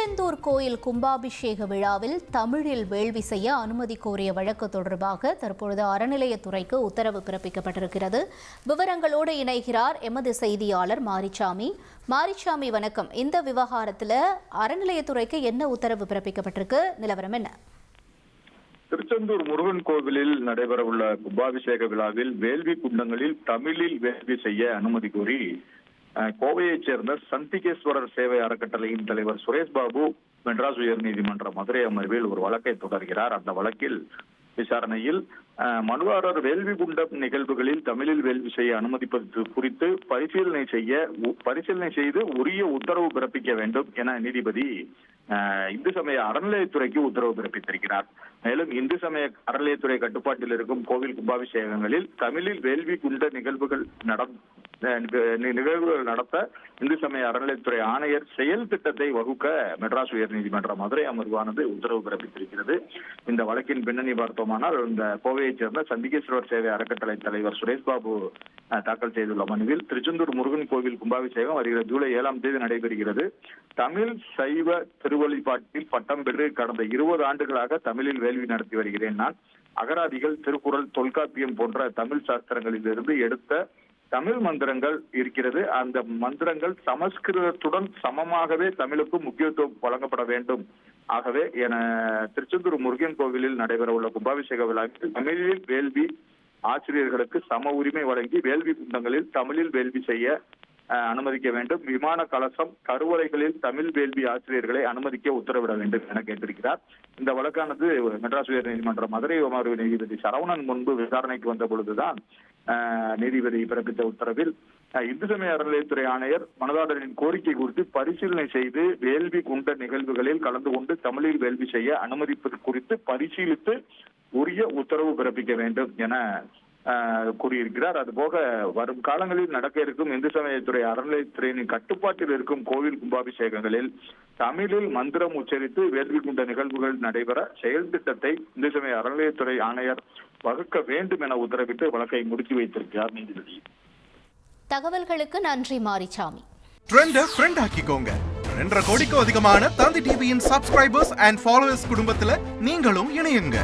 திருச்செந்தூர் கோயில் கும்பாபிஷேக விழாவில் தமிழில் வேள்வி செய்ய அனுமதி கோரிய வழக்கு தொடர்பாக தற்பொழுது அறநிலையத்துறைக்கு உத்தரவு பிறப்பிக்கப்பட்டிருக்கிறது. விவரங்களோடு இணைகிறார் எமது செய்தியாளர் மாரிச்சாமி. மாரிச்சாமி, வணக்கம். இந்த விவகாரத்தில் அறநிலையத்துறைக்கு என்ன உத்தரவு பிறப்பிக்கப்பட்டிருக்கு, நிலவரம் என்ன? திருச்செந்தூர் முருகன் கோவிலில் நடைபெறவுள்ள கும்பாபிஷேக விழாவில் வேள்வி குண்டங்களில் தமிழில் வேள்வி செய்ய அனுமதி கோரி கோவையைச் சேர்ந்த சந்திகேஸ்வரர் சேவை அறக்கட்டளையின் தலைவர் சுரேஷ் பாபு மெட்ராஸ் உயர்நீதிமன்ற மதுரை அமர்வில் ஒரு வழக்கை தொடர்கிறார். அந்த வழக்கில் விசாரணையில் மனுதாரர் வேள்வி குண்ட நிகழ்வுகளில் தமிழில் வேள்வி செய்ய அனுமதிப்பது குறித்து பரிசீலனை செய்து உரிய உத்தரவு பிறப்பிக்க வேண்டும் என நீதிபதி இந்து சமய அறநிலையத்துறைக்கு உத்தரவு பிறப்பித்திருக்கிறார். மேலும் இந்து சமய அறநிலையத்துறை கட்டுப்பாட்டில் இருக்கும் கோவில் கும்பாபிஷேகங்களில் தமிழில் வேள்வி குண்ட நிகழ்வுகள் நடத்த இந்து சமய அறநிலையத்துறை ஆணையர் செயல் திட்டத்தை வகுக்க மெட்ராஸ் உயர்நீதிமன்ற மதுரை அமர்வானது உத்தரவு பிறப்பித்திருக்கிறது. இந்த வழக்கின் பின்னணி பார்த்தோமானால், இந்த கோவையைச் சேர்ந்த சந்திகேஸ்வரர் சேவை அறக்கட்டளை தலைவர் சுரேஷ் பாபு தாக்கல் செய்துள்ள மனுவில் திருச்செந்தூர் முருகன் கோவில் கும்பாபிஷேகம் வருகிற ஜூலை 7ஆம் தேதி நடைபெறுகிறது. தமிழ் சைவ திருவழிபாட்டில் பட்டம் பெற்று கடந்த 20 ஆண்டுகளாக தமிழில் வேள்வி நடத்தி வருகிறேன். நான் அகராதிகள், திருக்குறள், தொல்காப்பியம் போன்ற தமிழ் சாஸ்திரங்களிலிருந்து எடுத்த தமிழ் மந்திரங்கள் இருக்கிறது. அந்த மந்திரங்கள் சமஸ்கிருதத்துடன் சமமாகவே தமிழுக்கும் முக்கியத்துவம் வழங்கப்பட வேண்டும். ஆகவே என திருச்செந்தூர் முருகன் கோவிலில் நடைபெறவுள்ள கும்பாபிஷேக விழாவில் தமிழில் வேள்வி ஆசிரியர்களுக்கு சம உரிமை வழங்கி வேள்வி குண்டங்களில் தமிழில் வேள்வி செய்ய அனுமதிக்க வேண்டும். விமான கலசம், கருவறைகளில் தமிழ் வேள்வி ஆசிரியர்களை அனுமதிக்க உத்தரவிட வேண்டும் என கேட்டிருக்கிறார். இந்த வழக்கானது மெட்ராஸ் உயர்நீதிமன்ற மதுரை அமர்வு நீதிபதி சரவணன் முன்பு விசாரணைக்கு வந்த பொழுதுதான் நீதிபதி பிறப்பித்த உத்தரவில் இந்து சமய அறநிலையத்துறை ஆணையர் மனுதாரரின் கோரிக்கை குறித்து பரிசீலனை செய்து வேள்வி குண்ட நிகழ்வுகளில் கலந்து கொண்டு தமிழில் வேள்வி செய்ய அனுமதிப்பது குறித்து பரிசீலித்து உரிய உத்தரவு பிறப்பிக்க வேண்டும் என கூறியிருக்கிறார். அதுபோக வரும் காலங்களில் நடக்க இருக்கும் இந்து சமயத்துறை அறநிலையத்துறையின் கட்டுப்பாட்டில் இருக்கும் கோவில் கும்பாபிஷேகங்களில் தமிழில் மந்திரம் உச்சரித்து வேள்வி குண்ட நிகழ்வுகள் நடைபெற செயல் திட்டத்தை இந்து சமய அறநிலையத்துறை ஆணையர் வகுக்க வேண்டும் என உத்தரவிட்டு வழக்கை முடித்து வைத்திருக்கிறார் நீதிபதி. தகவல்களுக்கு நன்றி மாரிச்சாமி. ஃப்ரெண்ட் ஆக்கிக்கோங்க. 2.5 கோடிக்கும் அதிகமான தந்தி டிவியின் சப்ஸ்கிரைபர்ஸ் அண்ட் ஃபாலோவர்ஸ் குடும்பத்துல நீங்களும் இணையுங்க.